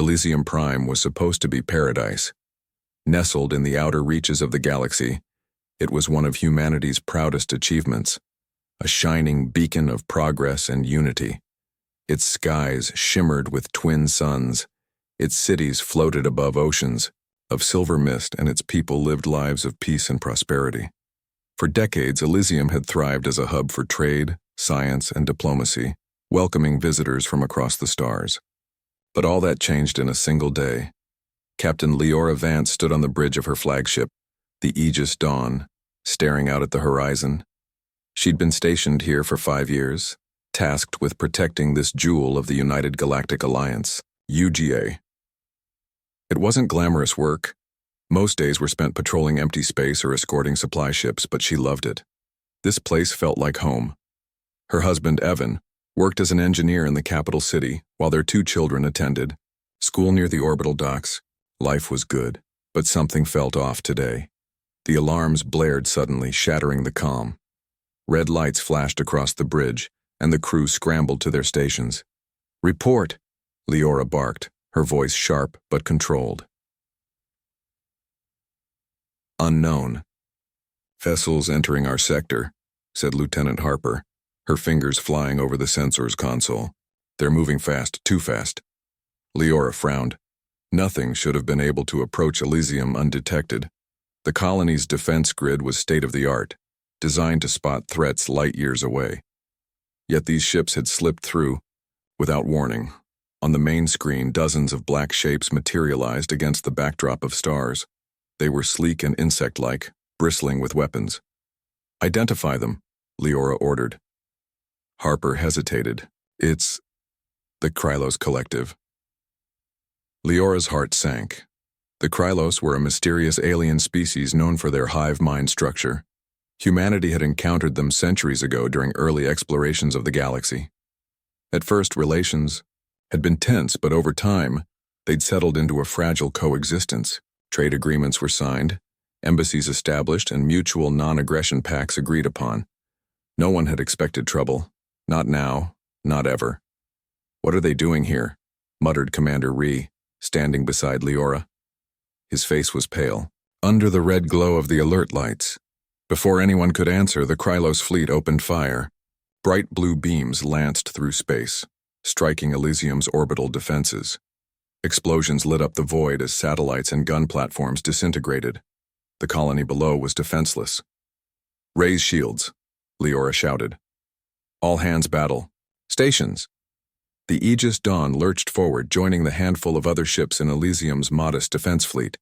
Elysium Prime was supposed to be paradise. Nestled in the outer reaches of the galaxy, it was one of humanity's proudest achievements, a shining beacon of progress and unity. Its skies shimmered with twin suns, its cities floated above oceans of silver mist, and its people lived lives of peace and prosperity. For decades, Elysium had thrived as a hub for trade, science, and diplomacy, welcoming visitors from across the stars. But all that changed in a single day. Captain Leora Vance stood on the bridge of her flagship, the Aegis Dawn, staring out at the horizon. She'd been stationed here for 5 years, tasked with protecting this jewel of the United Galactic Alliance, UGA. It wasn't glamorous work. Most days were spent patrolling empty space or escorting supply ships, but she loved it. This place felt like home. Her husband, Evan, worked as an engineer in the capital city, while their 2 children attended school near the orbital docks. Life was good, but something felt off today. The alarms blared suddenly, shattering the calm. Red lights flashed across the bridge, and the crew scrambled to their stations. "Report!" Leora barked, her voice sharp but controlled. "Unknown. Vessels entering our sector," said Lieutenant Harper, her fingers flying over the sensor's console. "They're moving fast, too fast." Leora frowned. Nothing should have been able to approach Elysium undetected. The colony's defense grid was state-of-the-art, designed to spot threats light years away. Yet these ships had slipped through, without warning. On the main screen, dozens of black shapes materialized against the backdrop of stars. They were sleek and insect-like, bristling with weapons. "Identify them," Leora ordered. Harper hesitated. "It's the Krylos Collective." Leora's heart sank. The Krylos were a mysterious alien species known for their hive mind structure. Humanity had encountered them centuries ago during early explorations of the galaxy. At first, relations had been tense, but over time, they'd settled into a fragile coexistence. Trade agreements were signed, embassies established, and mutual non-aggression pacts agreed upon. No one had expected trouble. Not now, not ever. "What are they doing here?" muttered Commander Ree, standing beside Leora. His face was pale, under the red glow of the alert lights. Before anyone could answer, the Krylos fleet opened fire. Bright blue beams lanced through space, striking Elysium's orbital defenses. Explosions lit up the void as satellites and gun platforms disintegrated. The colony below was defenseless. "Raise shields," Leora shouted. "All hands battle. Stations." The Aegis Dawn lurched forward, joining the handful of other ships in Elysium's modest defense fleet.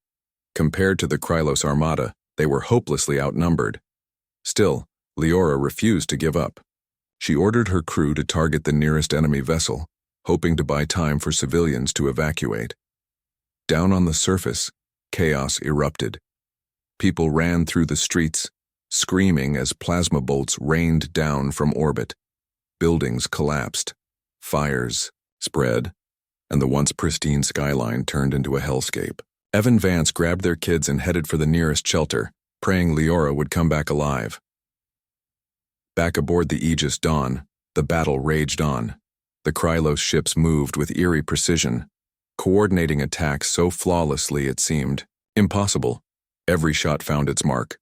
Compared to the Krylos armada, they were hopelessly outnumbered. Still, Leora refused to give up. She ordered her crew to target the nearest enemy vessel, hoping to buy time for civilians to evacuate. Down on the surface, chaos erupted. People ran through the streets, screaming as plasma bolts rained down from orbit. Buildings collapsed. Fires spread, and the once pristine skyline turned into a hellscape. Evan Vance grabbed their kids and headed for the nearest shelter, praying Leora would come back alive. Back aboard the Aegis Dawn, the battle raged on. The Krylos ships moved with eerie precision, coordinating attacks so flawlessly it seemed impossible. Every shot found its mark.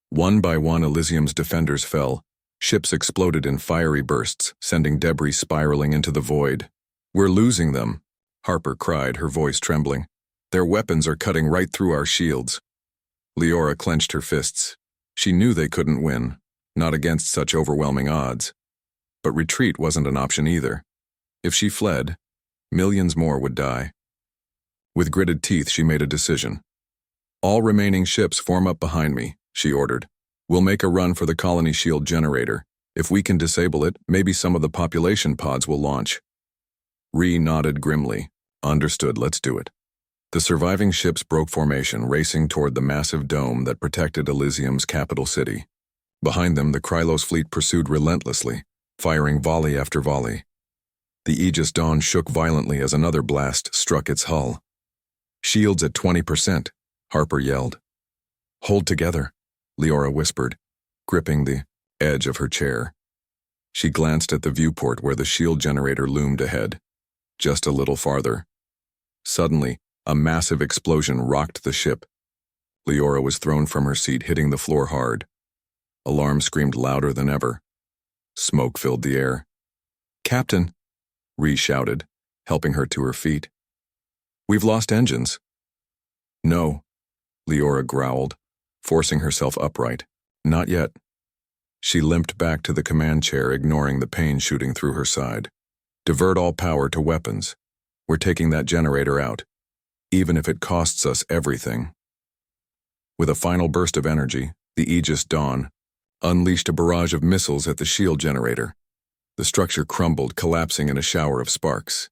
One by one, Elysium's defenders fell. Ships exploded in fiery bursts, sending debris spiraling into the void. "We're losing them," Harper cried, her voice trembling. "Their weapons are cutting right through our shields." Leora clenched her fists. She knew they couldn't win, not against such overwhelming odds. But retreat wasn't an option either. If she fled, millions more would die. With gritted teeth, she made a decision. "All remaining ships form up behind me," she ordered. "We'll make a run for the colony shield generator. If we can disable it, maybe some of the population pods will launch." Ree nodded grimly. "Understood, let's do it." The surviving ships broke formation, racing toward the massive dome that protected Elysium's capital city. Behind them, the Krylos fleet pursued relentlessly, firing volley after volley. The Aegis Dawn shook violently as another blast struck its hull. "Shields at 20%, Harper yelled. "Hold together," Leora whispered, gripping the edge of her chair. She glanced at the viewport where the shield generator loomed ahead. Just a little farther. Suddenly, a massive explosion rocked the ship. Leora was thrown from her seat, hitting the floor hard. Alarm screamed louder than ever. Smoke filled the air. "Captain," Ree shouted, helping her to her feet. "We've lost engines." "No," Leora growled, forcing herself upright. "Not yet." She limped back to the command chair, ignoring the pain shooting through her side. "Divert all power to weapons. We're taking that generator out, even if it costs us everything." With a final burst of energy, the Aegis Dawn unleashed a barrage of missiles at the shield generator. The structure crumbled, collapsing in a shower of sparks.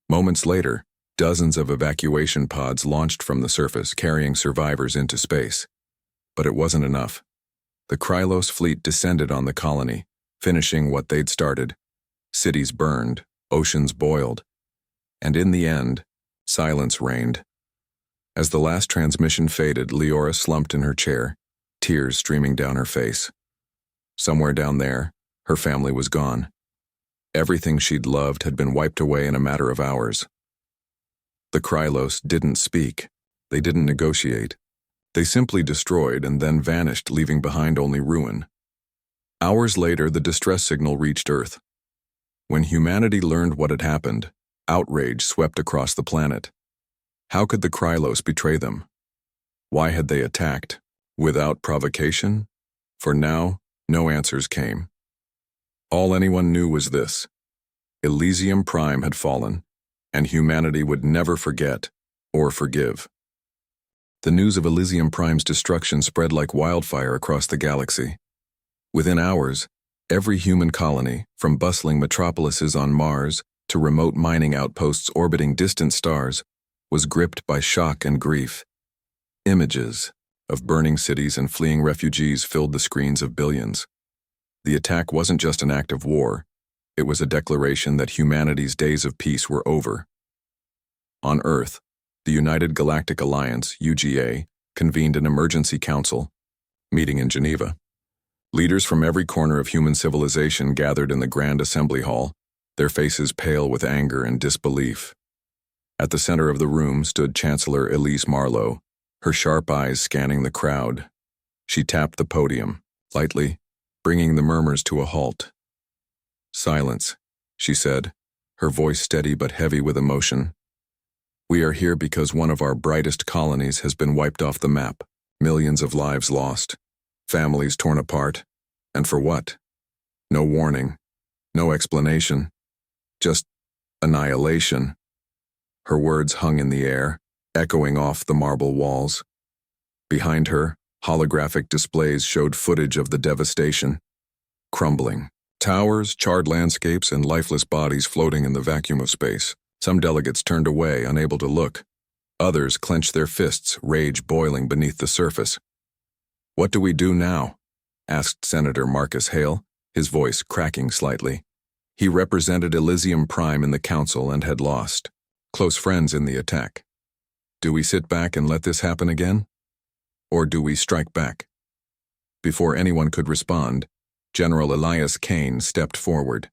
Moments later, dozens of evacuation pods launched from the surface, carrying survivors into space. But it wasn't enough. The Krylos fleet descended on the colony, finishing what they'd started. Cities burned, oceans boiled, and in the end, silence reigned. As the last transmission faded, Leora slumped in her chair, tears streaming down her face. Somewhere down there, her family was gone. Everything she'd loved had been wiped away in a matter of hours. The Krylos didn't speak. They didn't negotiate. They simply destroyed and then vanished, leaving behind only ruin. Hours later, the distress signal reached Earth. When humanity learned what had happened, outrage swept across the planet. How could the Krylos betray them? Why had they attacked? Without provocation? For now, no answers came. All anyone knew was this: Elysium Prime had fallen, and humanity would never forget or forgive. The news of Elysium Prime's destruction spread like wildfire across the galaxy. Within hours, every human colony, from bustling metropolises on Mars to remote mining outposts orbiting distant stars, was gripped by shock and grief. Images of burning cities and fleeing refugees filled the screens of billions. The attack wasn't just an act of war, it was a declaration that humanity's days of peace were over. On Earth, the United Galactic Alliance, UGA, convened an emergency council, meeting in Geneva. Leaders from every corner of human civilization gathered in the Grand Assembly Hall, their faces pale with anger and disbelief. At the center of the room stood Chancellor Elise Marlowe, her sharp eyes scanning the crowd. She tapped the podium, lightly, bringing the murmurs to a halt. "Silence," she said, her voice steady but heavy with emotion. "We are here because one of our brightest colonies has been wiped off the map, millions of lives lost, families torn apart, and for what? No warning, no explanation, just annihilation." Her words hung in the air, echoing off the marble walls. Behind her, holographic displays showed footage of the devastation. Crumbling towers, charred landscapes, and lifeless bodies floating in the vacuum of space. Some delegates turned away, unable to look. Others clenched their fists, rage boiling beneath the surface. "What do we do now?" asked Senator Marcus Hale, his voice cracking slightly. He represented Elysium Prime in the council and had lost close friends in the attack. "Do we sit back and let this happen again? Or do we strike back?" Before anyone could respond, General Elias Kane stepped forward.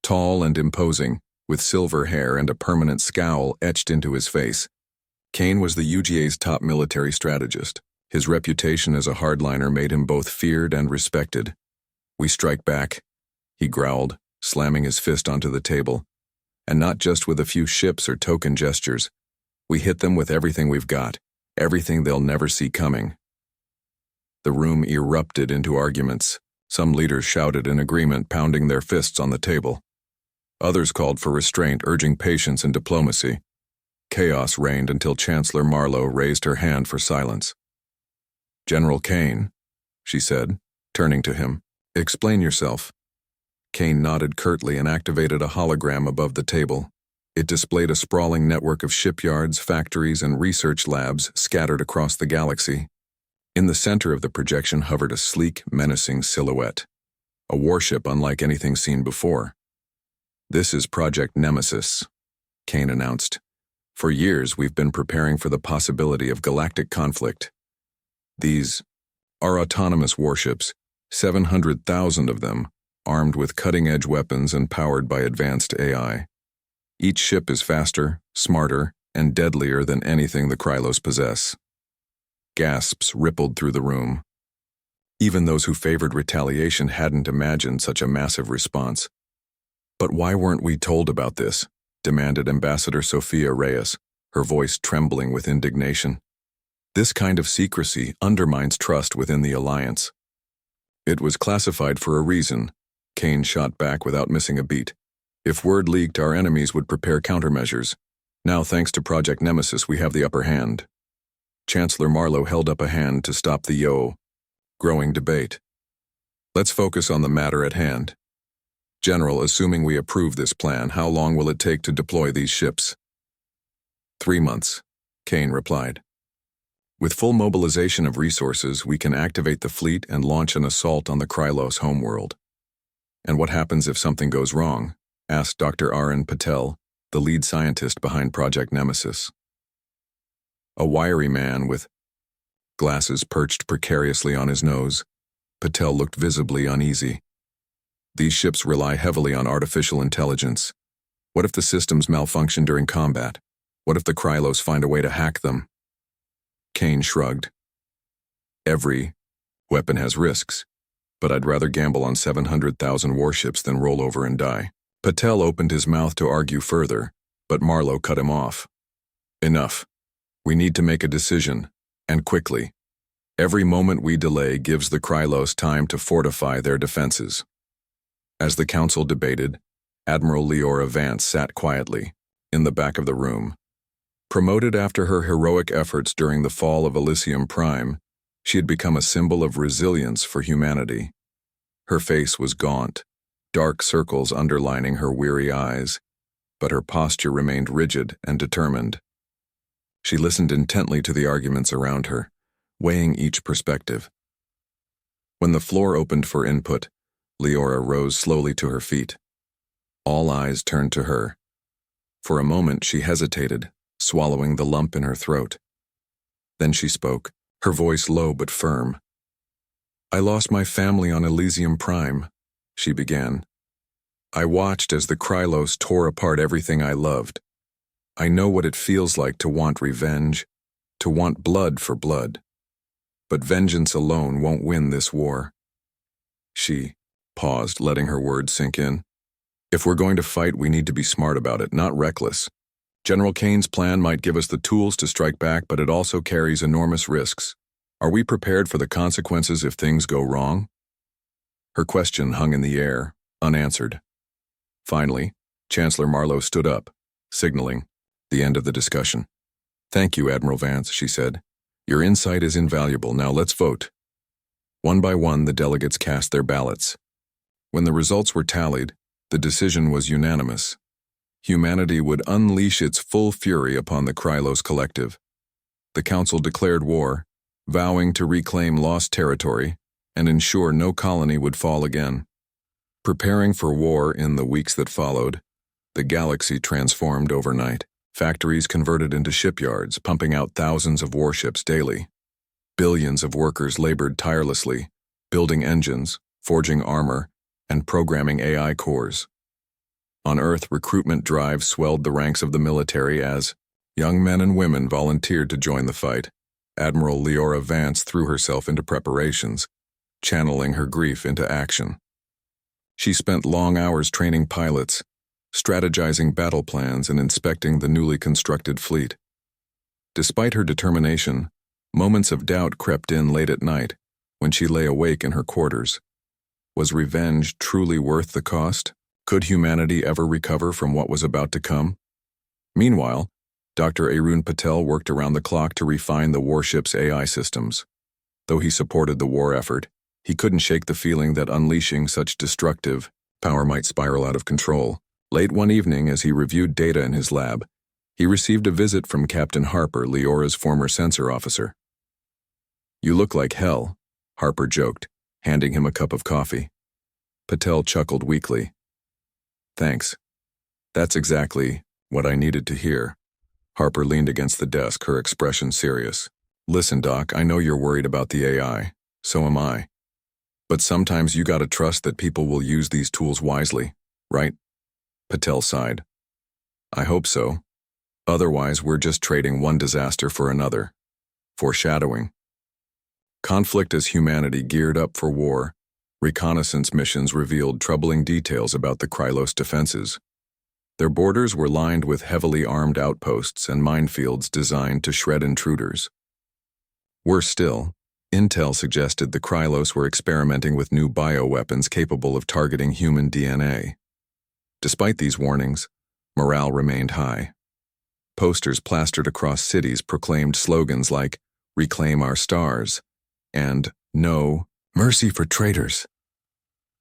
Tall and imposing, with silver hair and a permanent scowl etched into his face, Kane was the UGA's top military strategist. His reputation as a hardliner made him both feared and respected. "We strike back," he growled, slamming his fist onto the table. "And not just with a few ships or token gestures. We hit them with everything we've got, everything they'll never see coming." The room erupted into arguments. Some leaders shouted in agreement, pounding their fists on the table. Others called for restraint, urging patience and diplomacy. Chaos reigned until Chancellor Marlowe raised her hand for silence. "General Kane," she said, turning to him, "explain yourself." Kane nodded curtly and activated a hologram above the table. It displayed a sprawling network of shipyards, factories, and research labs scattered across the galaxy. In the center of the projection hovered a sleek, menacing silhouette, a warship unlike anything seen before. "This is Project Nemesis," Kane announced. "For years, we've been preparing for the possibility of galactic conflict. These are autonomous warships, 700,000 of them, armed with cutting-edge weapons and powered by advanced AI. Each ship is faster, smarter, and deadlier than anything the Krylos possess. Gasps rippled through the room. Even those who favored retaliation hadn't imagined such a massive response. "But why weren't we told about this?" demanded Ambassador Sophia Reyes, her voice trembling with indignation. "This kind of secrecy undermines trust within the Alliance." "It was classified for a reason," Kane shot back without missing a beat. "If word leaked, our enemies would prepare countermeasures. Now, thanks to Project Nemesis, we have the upper hand." Chancellor Marlowe held up a hand to stop the growing debate. "Let's focus on the matter at hand. General, assuming we approve this plan, how long will it take to deploy these ships?" 3 months, Kane replied. "With full mobilization of resources, we can activate the fleet and launch an assault on the Krylos homeworld." "And what happens if something goes wrong?" asked Dr. Arun Patel, the lead scientist behind Project Nemesis. A wiry man with glasses perched precariously on his nose, Patel looked visibly uneasy. "These ships rely heavily on artificial intelligence. What if the systems malfunction during combat? What if the Krylos find a way to hack them?" Kane shrugged. "Every weapon has risks, but I'd rather gamble on 700,000 warships than roll over and die." Patel opened his mouth to argue further, but Marlowe cut him off. "Enough. We need to make a decision, and quickly. Every moment we delay gives the Krylos time to fortify their defenses." As the council debated, Admiral Leora Vance sat quietly, in the back of the room. Promoted after her heroic efforts during the fall of Elysium Prime, she had become a symbol of resilience for humanity. Her face was gaunt, dark circles underlining her weary eyes, but her posture remained rigid and determined. She listened intently to the arguments around her, weighing each perspective. When the floor opened for input, Leora rose slowly to her feet. All eyes turned to her. For a moment she hesitated, swallowing the lump in her throat. Then she spoke, her voice low but firm. "I lost my family on Elysium Prime," she began. "I watched as the Krylos tore apart everything I loved. I know what it feels like to want revenge, to want blood for blood. But vengeance alone won't win this war." She paused, letting her words sink in. "If we're going to fight, we need to be smart about it, not reckless. General Kane's plan might give us the tools to strike back, but it also carries enormous risks. Are we prepared for the consequences if things go wrong?" Her question hung in the air, unanswered. Finally, Chancellor Marlowe stood up, signaling the end of the discussion. "Thank you, Admiral Vance," she said. "Your insight is invaluable. Now let's vote." One by one, the delegates cast their ballots. When the results were tallied, the decision was unanimous. Humanity would unleash its full fury upon the Krylos Collective. The Council declared war, vowing to reclaim lost territory and ensure no colony would fall again. Preparing for war in the weeks that followed, the galaxy transformed overnight. Factories converted into shipyards, pumping out thousands of warships daily. Billions of workers labored tirelessly, building engines, forging armor, and programming AI cores. On Earth, recruitment drives swelled the ranks of the military as young men and women volunteered to join the fight. Admiral Leora Vance threw herself into preparations, channeling her grief into action. She spent long hours training pilots, strategizing battle plans, and inspecting the newly constructed fleet. Despite her determination, moments of doubt crept in late at night when she lay awake in her quarters. Was revenge truly worth the cost? Could humanity ever recover from what was about to come? Meanwhile, Dr. Arun Patel worked around the clock to refine the warship's AI systems. Though he supported the war effort, he couldn't shake the feeling that unleashing such destructive power might spiral out of control. Late one evening, as he reviewed data in his lab, he received a visit from Captain Harper, Leora's former sensor officer. "You look like hell," Harper joked, handing him a cup of coffee. Patel chuckled weakly. "Thanks. That's exactly what I needed to hear." Harper leaned against the desk, her expression serious. "Listen, Doc, I know you're worried about the AI. So am I. But sometimes you gotta trust that people will use these tools wisely, right?" Patel sighed. "I hope so. Otherwise, we're just trading one disaster for another. Foreshadowing. Conflict as humanity geared up for war. Reconnaissance missions revealed troubling details about the Krylos defenses. Their borders were lined with heavily armed outposts and minefields designed to shred intruders. Worse still, intel suggested the Krylos were experimenting with new bioweapons capable of targeting human DNA. Despite these warnings, morale remained high. Posters plastered across cities proclaimed slogans like, "Reclaim our stars," and "No mercy for traitors."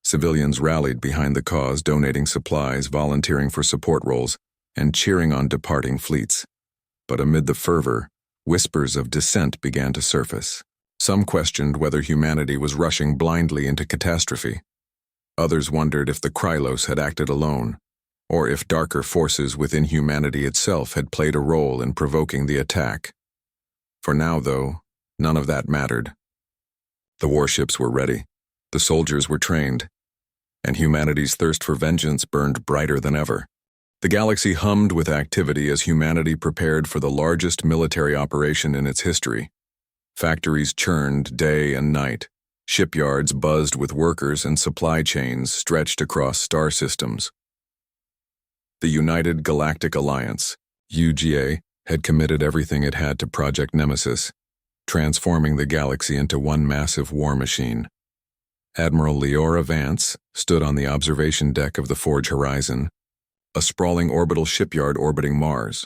Civilians rallied behind the cause, donating supplies, volunteering for support roles, and cheering on departing fleets. But amid the fervor, whispers of dissent began to surface. Some questioned whether humanity was rushing blindly into catastrophe. Others wondered if the Krylos had acted alone, or if darker forces within humanity itself had played a role in provoking the attack. For now, though, none of that mattered. The warships were ready, the soldiers were trained, and humanity's thirst for vengeance burned brighter than ever. The galaxy hummed with activity as humanity prepared for the largest military operation in its history. Factories churned day and night, shipyards buzzed with workers, and supply chains stretched across star systems. The United Galactic Alliance, UGA, had committed everything it had to Project Nemesis, transforming the galaxy into one massive war machine. Admiral Leora Vance stood on the observation deck of the Forge Horizon, a sprawling orbital shipyard orbiting Mars.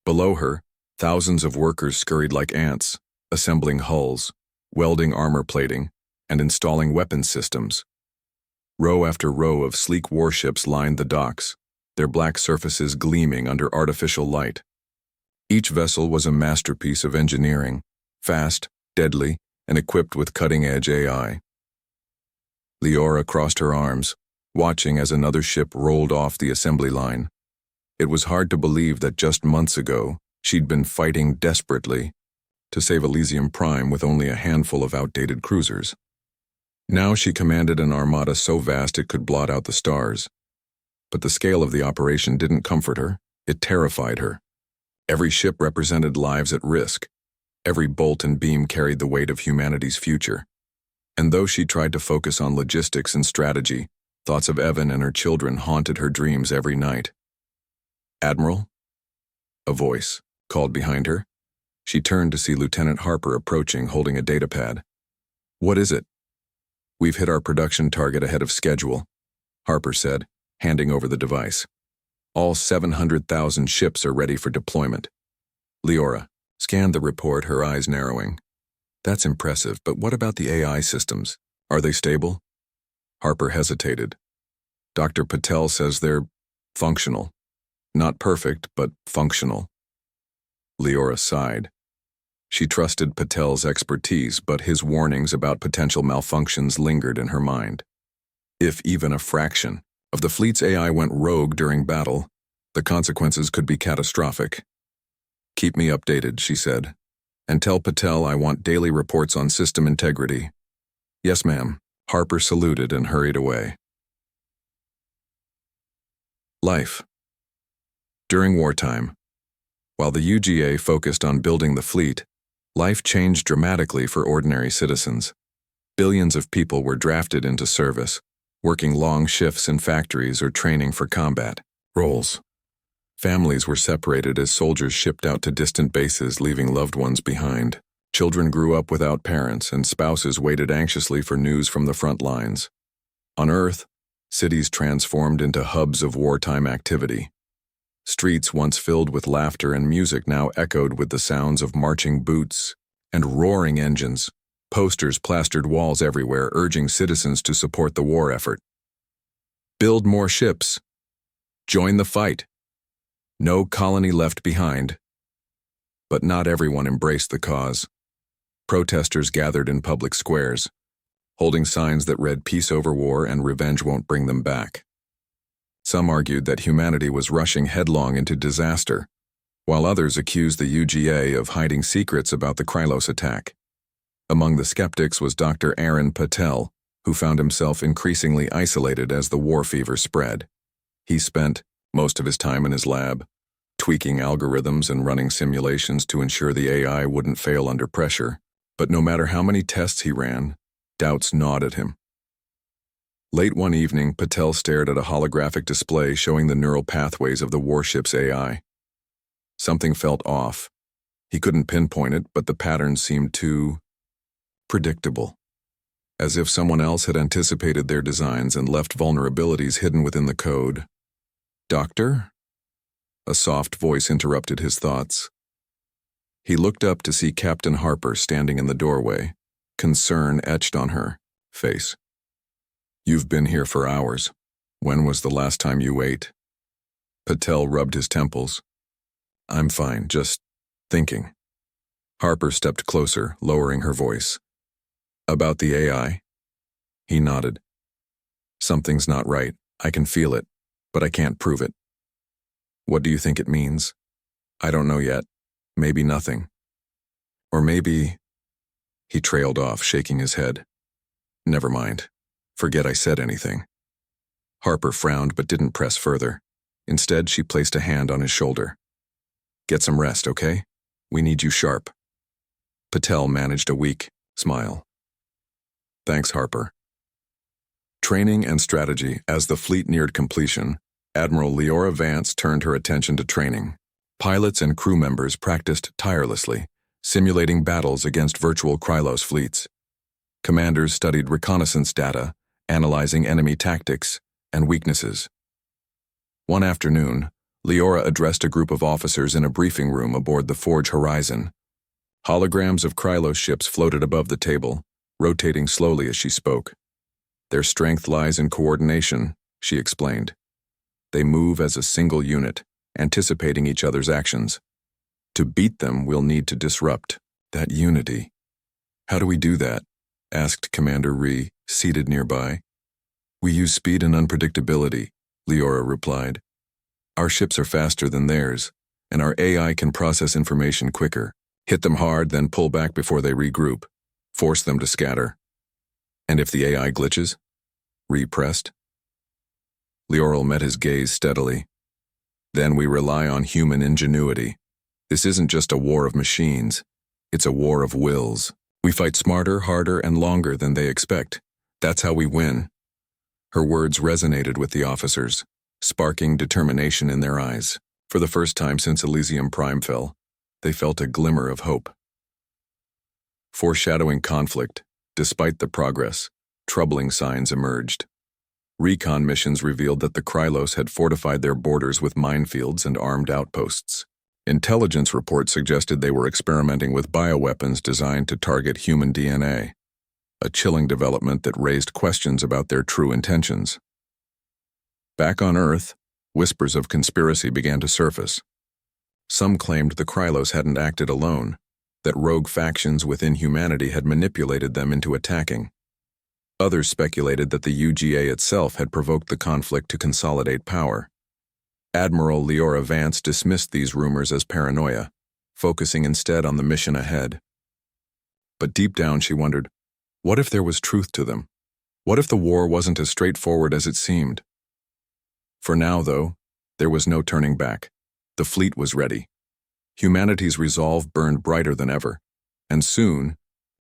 Below her, thousands of workers scurried like ants, assembling hulls, welding armor plating, and installing weapons systems. Row after row of sleek warships lined the docks, their black surfaces gleaming under artificial light. Each vessel was a masterpiece of engineering, fast, deadly, and equipped with cutting-edge AI. Leora crossed her arms, watching as another ship rolled off the assembly line. It was hard to believe that just months ago, she'd been fighting desperately to save Elysium Prime with only a handful of outdated cruisers. Now she commanded an armada so vast it could blot out the stars. But the scale of the operation didn't comfort her, it terrified her. Every ship represented lives at risk. Every bolt and beam carried the weight of humanity's future. And though she tried to focus on logistics and strategy, thoughts of Evan and her children haunted her dreams every night. "Admiral?" A voice called behind her. She turned to see Lieutenant Harper approaching, holding a datapad. "What is it?" "We've hit our production target ahead of schedule," Harper said, handing over the device. "All 700,000 ships are ready for deployment." Leora scanned the report, her eyes narrowing. "That's impressive, but what about the AI systems? Are they stable?" Harper hesitated. "Dr. Patel says they're functional. Not perfect, but functional." Leora sighed. She trusted Patel's expertise, but his warnings about potential malfunctions lingered in her mind. If even a fraction of the fleet's AI went rogue during battle, the consequences could be catastrophic. "Keep me updated," she said, "and tell Patel I want daily reports on system integrity." "Yes, ma'am." Harper saluted and hurried away. Life. During wartime, while the UGA focused on building the fleet, life changed dramatically for ordinary citizens. Billions of people were drafted into service, working long shifts in factories or training for combat roles. Families were separated as soldiers shipped out to distant bases, leaving loved ones behind. Children grew up without parents, and spouses waited anxiously for news from the front lines. On Earth, cities transformed into hubs of wartime activity. Streets once filled with laughter and music now echoed with the sounds of marching boots and roaring engines. Posters plastered walls everywhere, urging citizens to support the war effort. "Build more ships. Join the fight. No colony left behind." But not everyone embraced the cause. Protesters gathered in public squares, holding signs that read "Peace over war" and "Revenge won't bring them back." Some argued that humanity was rushing headlong into disaster, while others accused the UGA of hiding secrets about the Krylos attack. Among the skeptics was Dr. Aaron Patel, who found himself increasingly isolated as the war fever spread. He spent most of his time in his lab, tweaking algorithms and running simulations to ensure the AI wouldn't fail under pressure. But no matter how many tests he ran, doubts gnawed at him. Late one evening, Patel stared at a holographic display showing the neural pathways of the Warships AI. Something felt off. He couldn't pinpoint it, but the patterns seemed too predictable, as if someone else had anticipated their designs and left vulnerabilities hidden within the code. "Doctor?" A soft voice interrupted his thoughts. He looked up to see Captain Harper standing in the doorway, concern etched on her face. "You've been here for hours. When was the last time you ate?" Patel rubbed his temples. "I'm fine, just thinking." Harper stepped closer, lowering her voice. "About the AI?" He nodded. "Something's not right. I can feel it, but I can't prove it." "What do you think it means?" "I don't know yet. Maybe nothing. Or maybe—" He trailed off, shaking his head. "Never mind. Forget I said anything." Harper frowned but didn't press further. Instead, she placed a hand on his shoulder. "Get some rest, okay? We need you sharp." Patel managed a weak smile. "Thanks, Harper." Training and strategy. As the fleet neared completion, Admiral Leora Vance turned her attention to training. Pilots and crew members practiced tirelessly, simulating battles against virtual Krylos fleets. Commanders studied reconnaissance data, analyzing enemy tactics and weaknesses. One afternoon, Leora addressed a group of officers in a briefing room aboard the Forge Horizon. Holograms of Krylos ships floated above the table, rotating slowly as she spoke. "Their strength lies in coordination," she explained. "They move as a single unit, anticipating each other's actions. To beat them, we'll need to disrupt that unity." "How do we do that?" asked Commander Rhee, seated nearby. "We use speed and unpredictability," Leora replied. "Our ships are faster than theirs, and our AI can process information quicker. Hit them hard, then pull back before they regroup. Force them to scatter." "And if the AI glitches?" Rhee pressed. Leoral met his gaze steadily. "Then we rely on human ingenuity. This isn't just a war of machines. It's a war of wills. We fight smarter, harder, and longer than they expect. That's how we win." Her words resonated with the officers, sparking determination in their eyes. For the first time since Elysium Prime fell, they felt a glimmer of hope. Foreshadowing conflict, despite the progress, troubling signs emerged. Recon missions revealed that the Krylos had fortified their borders with minefields and armed outposts. Intelligence reports suggested they were experimenting with bioweapons designed to target human DNA, a chilling development that raised questions about their true intentions. Back on Earth, whispers of conspiracy began to surface. Some claimed the Krylos hadn't acted alone, that rogue factions within humanity had manipulated them into attacking. Others speculated that the UGA itself had provoked the conflict to consolidate power. Admiral Leora Vance dismissed these rumors as paranoia, focusing instead on the mission ahead. But deep down she wondered, what if there was truth to them? What if the war wasn't as straightforward as it seemed? For now, though, there was no turning back. The fleet was ready. Humanity's resolve burned brighter than ever, and soon,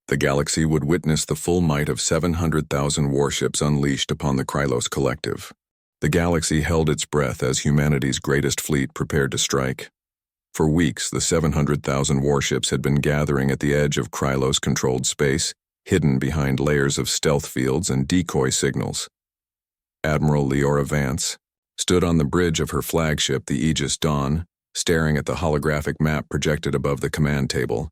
the galaxy would witness the full might of 700,000 warships unleashed upon the Krylos Collective. The galaxy held its breath as humanity's greatest fleet prepared to strike. For weeks, the 700,000 warships had been gathering at the edge of Krylos-controlled space, hidden behind layers of stealth fields and decoy signals. Admiral Leora Vance stood on the bridge of her flagship, the Aegis Dawn, staring at the holographic map projected above the command table.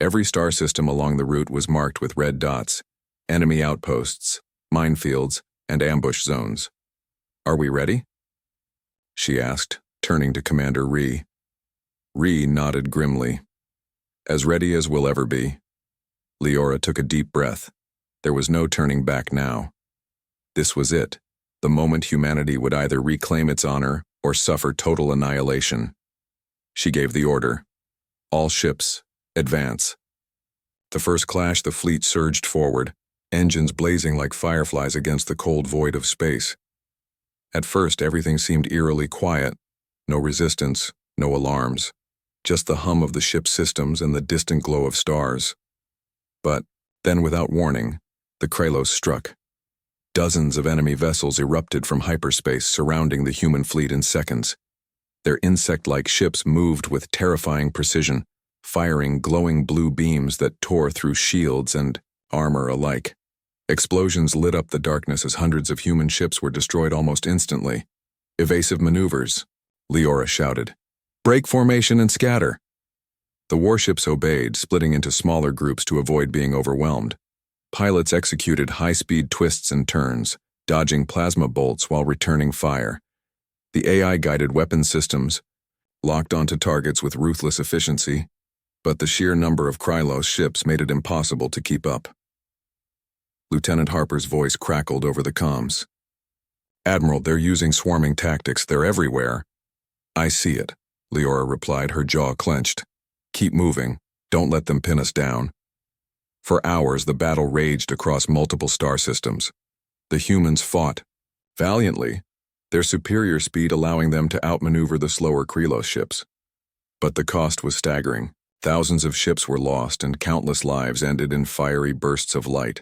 Every star system along the route was marked with red dots, enemy outposts, minefields, and ambush zones. "Are we ready?" she asked, turning to Commander Rhee. Rhee nodded grimly. "As ready as we'll ever be." Leora took a deep breath. There was no turning back now. This was it, the moment humanity would either reclaim its honor or suffer total annihilation. She gave the order. "All ships, advance." The first clash, the fleet surged forward, engines blazing like fireflies against the cold void of space. At first, everything seemed eerily quiet. No resistance, No alarms, just the hum of the ship's systems and the distant glow of stars. But then, without warning, the Krylos struck. Dozens of enemy vessels erupted from hyperspace, surrounding the human fleet in seconds. Their insect-like ships moved with terrifying precision, firing glowing blue beams that tore through shields and armor alike. Explosions lit up the darkness as hundreds of human ships were destroyed almost instantly. "Evasive maneuvers," Leora shouted. "Break formation and scatter." The warships obeyed, splitting into smaller groups to avoid being overwhelmed. Pilots executed high-speed twists and turns, dodging plasma bolts while returning fire. The AI-guided weapon systems locked onto targets with ruthless efficiency, but the sheer number of Krylos ships made it impossible to keep up. Lieutenant Harper's voice crackled over the comms. "Admiral, they're using swarming tactics. They're everywhere." "I see it," Leora replied, her jaw clenched. "Keep moving. Don't let them pin us down." For hours, the battle raged across multiple star systems. The humans fought valiantly, their superior speed allowing them to outmaneuver the slower Krylos ships. But the cost was staggering. Thousands of ships were lost and countless lives ended in fiery bursts of light.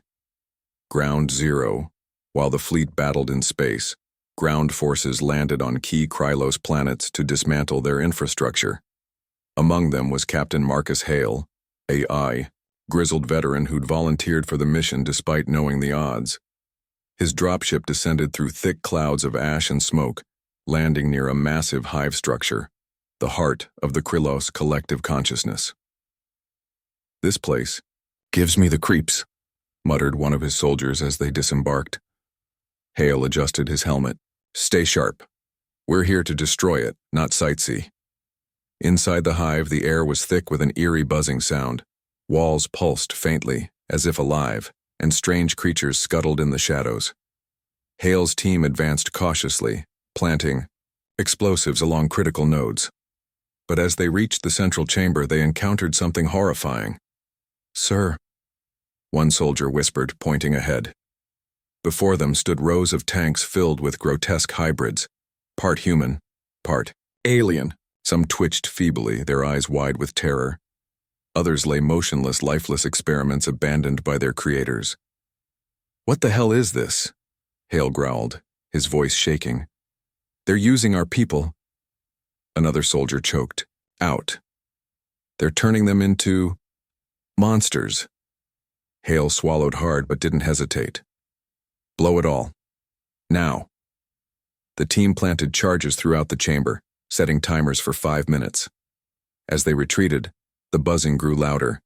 Ground Zero. While the fleet battled in space, ground forces landed on key Krylos planets to dismantle their infrastructure. Among them was Captain Marcus Hale, AI, grizzled veteran who'd volunteered for the mission despite knowing the odds. His dropship descended through thick clouds of ash and smoke, landing near a massive hive structure, the heart of the Krylos collective consciousness. "This place gives me the creeps," muttered one of his soldiers as they disembarked. Hale adjusted his helmet. "Stay sharp. We're here to destroy it, not sightsee." Inside the hive, the air was thick with an eerie buzzing sound. Walls pulsed faintly, as if alive, and strange creatures scuttled in the shadows. Hale's team advanced cautiously, planting explosives along critical nodes. But as they reached the central chamber, they encountered something horrifying. "Sir," one soldier whispered, pointing ahead. Before them stood rows of tanks filled with grotesque hybrids, part human, part alien. Some twitched feebly, their eyes wide with terror. Others lay motionless, lifeless experiments abandoned by their creators. "What the hell is this?" Hale growled, his voice shaking. "They're using our people." Another soldier choked. "Out. They're turning them into monsters." Hale swallowed hard but didn't hesitate. "Blow it all. Now." The team planted charges throughout the chamber, setting timers for 5 minutes. As they retreated, the buzzing grew louder,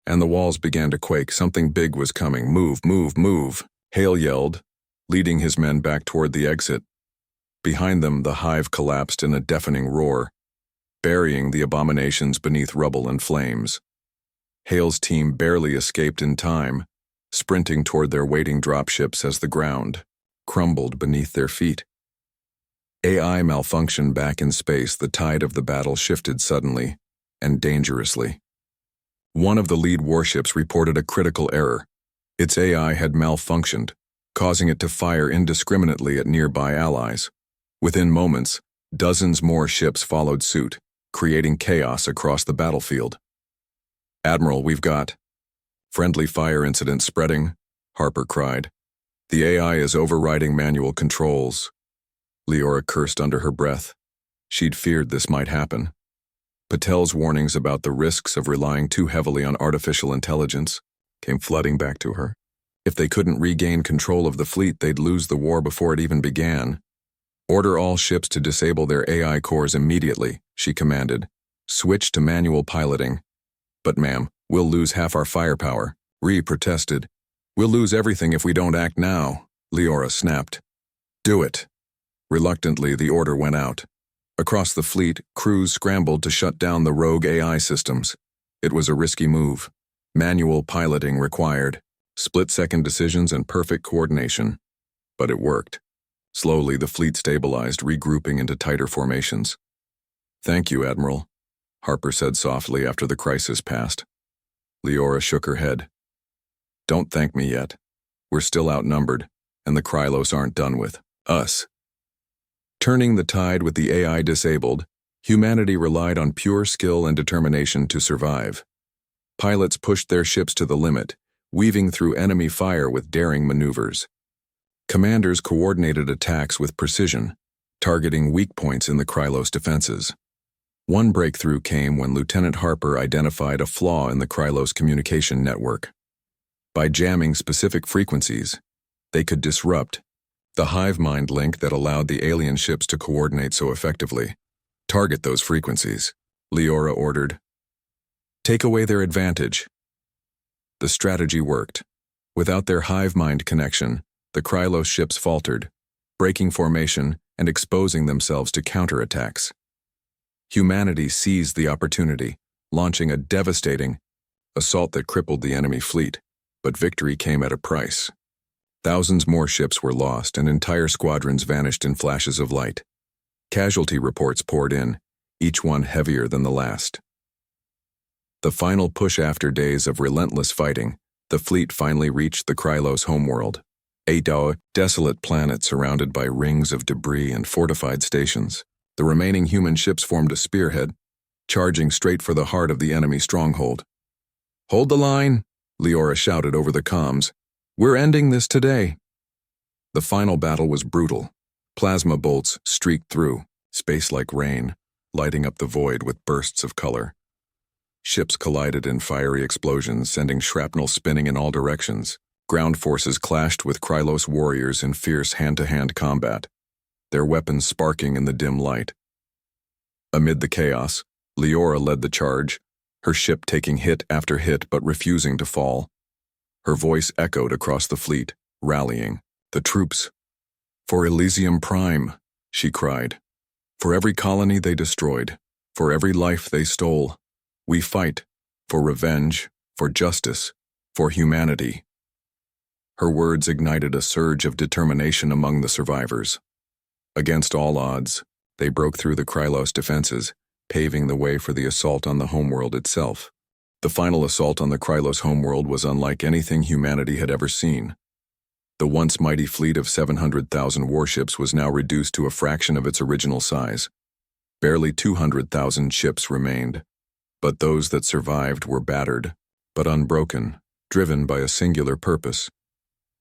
and the walls began to quake. Something big was coming. "Move, move, move," Hale yelled, leading his men back toward the exit. Behind them, the hive collapsed in a deafening roar, burying the abominations beneath rubble and flames. Hale's team barely escaped in time, sprinting toward their waiting dropships as the ground crumbled beneath their feet. AI malfunctioned back in space. The tide of the battle shifted suddenly and dangerously. One of the lead warships reported a critical error. Its AI had malfunctioned, causing it to fire indiscriminately at nearby allies. Within moments, dozens more ships followed suit, creating chaos across the battlefield. "Admiral, we've got friendly fire incident spreading," Harper cried. "The AI is overriding manual controls." Leora cursed under her breath. She'd feared this might happen. Patel's warnings about the risks of relying too heavily on artificial intelligence came flooding back to her. If they couldn't regain control of the fleet, they'd lose the war before it even began. "Order all ships to disable their AI cores immediately," she commanded. "Switch to manual piloting." "But ma'am, we'll lose half our firepower," Ree protested. "We'll lose everything if we don't act now," Leora snapped. "Do it." Reluctantly, the order went out. Across the fleet, crews scrambled to shut down the rogue AI systems. It was a risky move. Manual piloting required, split-second decisions and perfect coordination. But it worked. Slowly, the fleet stabilized, regrouping into tighter formations. "Thank you, Admiral," Harper said softly after the crisis passed. Leora shook her head. "Don't thank me yet. We're still outnumbered, and the Krylos aren't done with us." Turning the tide with the AI disabled, Humanity relied on pure skill and determination to survive. Pilots pushed their ships to the limit, weaving through enemy fire with daring maneuvers. Commanders coordinated attacks with precision, targeting weak points in the Krylos defenses. One breakthrough came when Lieutenant Harper identified a flaw in the Krylos communication network. By jamming specific frequencies, they could disrupt the hive mind link that allowed the alien ships to coordinate so effectively. Target those frequencies, Leora ordered. Take away their advantage. The strategy worked. Without their hive mind connection, the Krylos ships faltered, breaking formation and exposing themselves to counterattacks. Humanity seized the opportunity, launching a devastating assault that crippled the enemy fleet, but victory came at a price. Thousands more ships were lost and entire squadrons vanished in flashes of light. Casualty reports poured in, each one heavier than the last. The final push after days of relentless fighting, the fleet finally reached the Krylos homeworld, a desolate planet surrounded by rings of debris and fortified stations. The remaining human ships formed a spearhead, charging straight for the heart of the enemy stronghold. "Hold the line," Leora shouted over the comms. "We're ending this today." The final battle was brutal. Plasma bolts streaked through, space like rain, lighting up the void with bursts of color. Ships collided in fiery explosions, sending shrapnel spinning in all directions. Ground forces clashed with Krylos warriors in fierce hand-to-hand combat, their weapons sparking in the dim light. Amid the chaos, Leora led the charge, her ship taking hit after hit but refusing to fall. Her voice echoed across the fleet, rallying. "The troops! For Elysium Prime," she cried. "For every colony they destroyed, for every life they stole, we fight, for revenge, for justice, for humanity." Her words ignited a surge of determination among the survivors. Against all odds, they broke through the Krylos defenses, paving the way for the assault on the homeworld itself. The final assault on the Krylos homeworld was unlike anything humanity had ever seen. The once mighty fleet of 700,000 warships was now reduced to a fraction of its original size. Barely 200,000 ships remained, but those that survived were battered, but unbroken, driven by a singular purpose: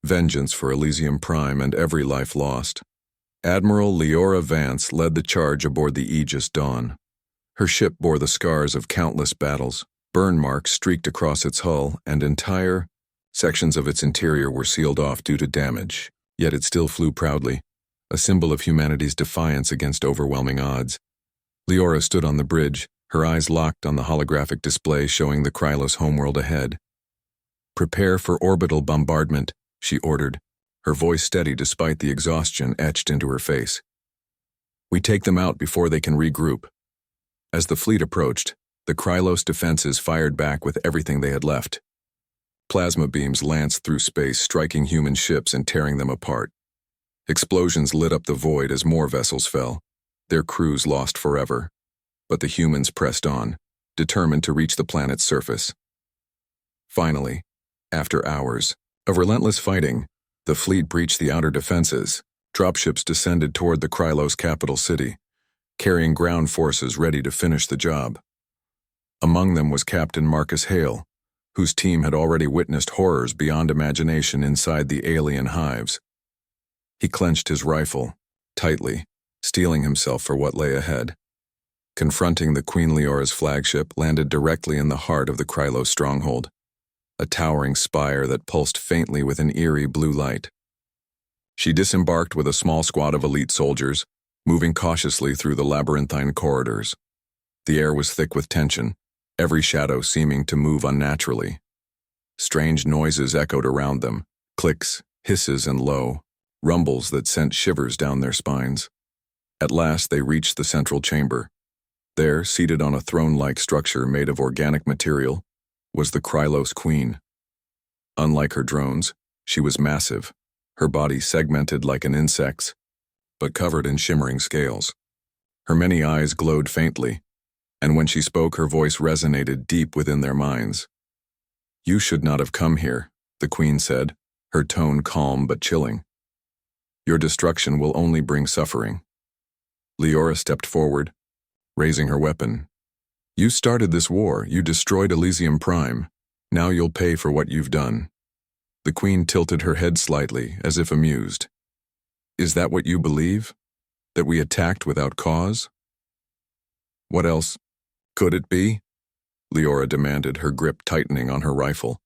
vengeance for Elysium Prime and every life lost. Admiral Leora Vance led the charge aboard the Aegis Dawn. Her ship bore the scars of countless battles. Burn marks streaked across its hull, and entire sections of its interior were sealed off due to damage. Yet it still flew proudly, a symbol of humanity's defiance against overwhelming odds. Leora stood on the bridge, her eyes locked on the holographic display showing the Krylos homeworld ahead. "Prepare for orbital bombardment," she ordered, her voice steady despite the exhaustion etched into her face. "We take them out before they can regroup." As the fleet approached, the Krylos defenses fired back with everything they had left. Plasma beams lanced through space, striking human ships and tearing them apart. Explosions lit up the void as more vessels fell, their crews lost forever. But the humans pressed on, determined to reach the planet's surface. Finally, after hours of relentless fighting, the fleet breached the outer defenses. Dropships descended toward the Krylos capital city, carrying ground forces ready to finish the job. Among them was Captain Marcus Hale, whose team had already witnessed horrors beyond imagination inside the alien hives. He clenched his rifle, tightly, steeling himself for what lay ahead. Confronting the Queen Leora's flagship landed directly in the heart of the Krylos stronghold, a towering spire that pulsed faintly with an eerie blue light. She disembarked with a small squad of elite soldiers, moving cautiously through the labyrinthine corridors. The air was thick with tension, every shadow seeming to move unnaturally. Strange noises echoed around them, clicks, hisses, and low rumbles that sent shivers down their spines. At last they reached the central chamber. There, seated on a throne-like structure made of organic material, was the Krylos Queen. Unlike her drones, she was massive, her body segmented like an insect's, but covered in shimmering scales. Her many eyes glowed faintly, and when she spoke, her voice resonated deep within their minds. "You should not have come here," the Queen said, her tone calm but chilling. "Your destruction will only bring suffering." Leora stepped forward, raising her weapon. You started this war, you destroyed Elysium Prime. Now you'll pay for what you've done. The Queen tilted her head slightly, as if amused. Is that what you believe? That we attacked without cause? What else could it be? Leora demanded, her grip tightening on her rifle.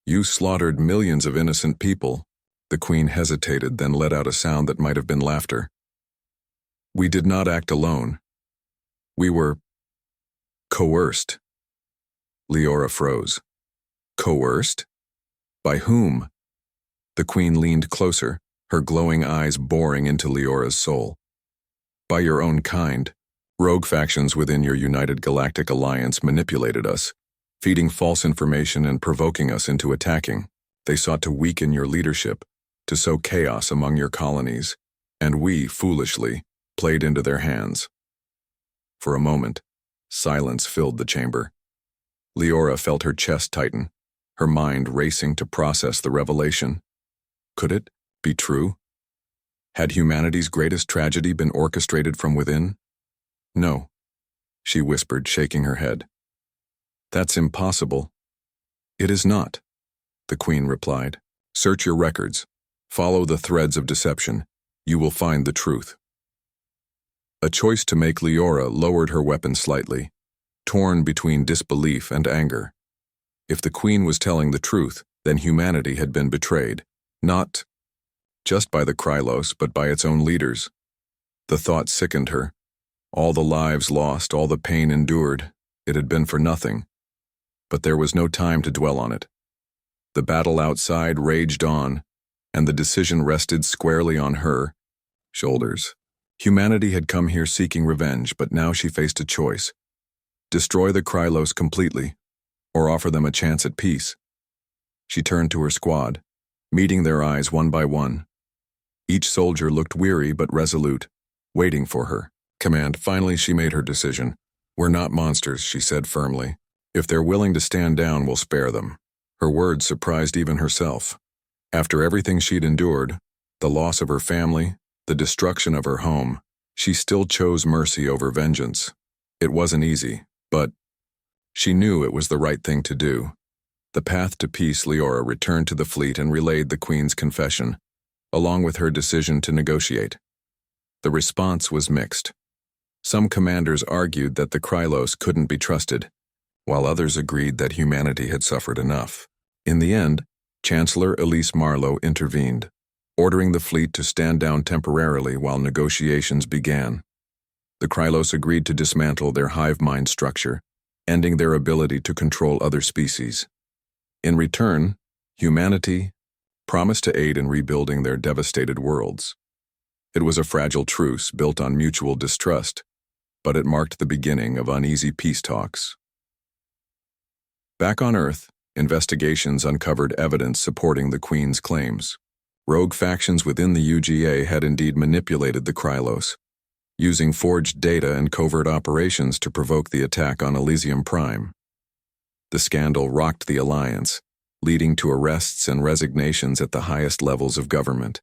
You slaughtered millions of innocent people. The Queen hesitated, then let out a sound that might have been laughter. We did not act alone. We were coerced. Leora froze. Coerced? By whom? The Queen leaned closer, her glowing eyes boring into Leora's soul. By your own kind. Rogue factions within your United Galactic Alliance manipulated us, feeding false information and provoking us into attacking. They sought to weaken your leadership, to sow chaos among your colonies, and we, foolishly, played into their hands. For a moment, silence filled the chamber. Leora felt her chest tighten, her mind racing to process the revelation. Could it be true? Had humanity's greatest tragedy been orchestrated from within? No, she whispered, shaking her head. That's impossible. It is not, the Queen replied. Search your records. Follow the threads of deception. You will find the truth. A choice to make. Leora lowered her weapon slightly, torn between disbelief and anger. If the Queen was telling the truth, then humanity had been betrayed, not just by the Krylos, but by its own leaders. The thought sickened her. All the lives lost, all the pain endured, it had been for nothing. But there was no time to dwell on it. The battle outside raged on, and the decision rested squarely on her shoulders. Humanity had come here seeking revenge, but now she faced a choice. Destroy the Krylos completely, or offer them a chance at peace. She turned to her squad, meeting their eyes one by one. Each soldier looked weary but resolute, waiting for her command. Finally, she made her decision. We're not monsters, she said firmly. If they're willing to stand down, we'll spare them. Her words surprised even herself. After everything she'd endured, the loss of her family, the destruction of her home, she still chose mercy over vengeance. It wasn't easy, but she knew it was the right thing to do. The path to peace. Leora returned to the fleet and relayed the Queen's confession, along with her decision to negotiate. The response was mixed. Some commanders argued that the Krylos couldn't be trusted, while others agreed that humanity had suffered enough. In the end, Chancellor Elise Marlowe intervened, ordering the fleet to stand down temporarily while negotiations began. The Krylos agreed to dismantle their hive mind structure, ending their ability to control other species. In return, humanity promised to aid in rebuilding their devastated worlds. It was a fragile truce built on mutual distrust, but it marked the beginning of uneasy peace talks. Back on Earth, investigations uncovered evidence supporting the Queen's claims. Rogue factions within the UGA had indeed manipulated the Krylos, using forged data and covert operations to provoke the attack on Elysium Prime. The scandal rocked the Alliance, leading to arrests and resignations at the highest levels of government.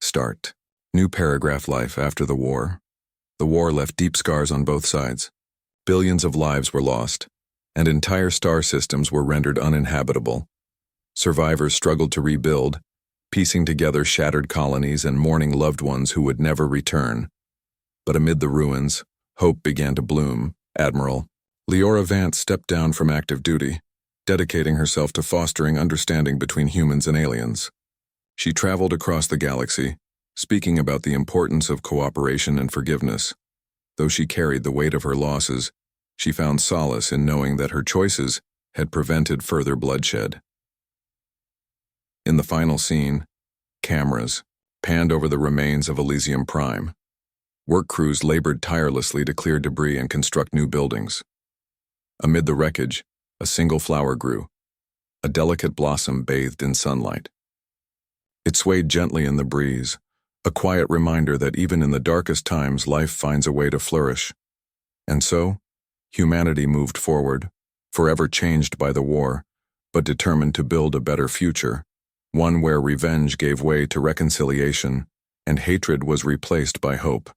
Start. New paragraph. Life after the war. The war left deep scars on both sides. Billions of lives were lost, and entire star systems were rendered uninhabitable. Survivors struggled to rebuild, piecing together shattered colonies and mourning loved ones who would never return. But amid the ruins, hope began to bloom. Admiral Leora Vance stepped down from active duty, dedicating herself to fostering understanding between humans and aliens. She traveled across the galaxy, speaking about the importance of cooperation and forgiveness. Though she carried the weight of her losses, she found solace in knowing that her choices had prevented further bloodshed. In the final scene, cameras panned over the remains of Elysium Prime. Work crews labored tirelessly to clear debris and construct new buildings. Amid the wreckage, a single flower grew, a delicate blossom bathed in sunlight. It swayed gently in the breeze, a quiet reminder that even in the darkest times, life finds a way to flourish. And so, humanity moved forward, forever changed by the war, but determined to build a better future, one where revenge gave way to reconciliation and hatred was replaced by hope.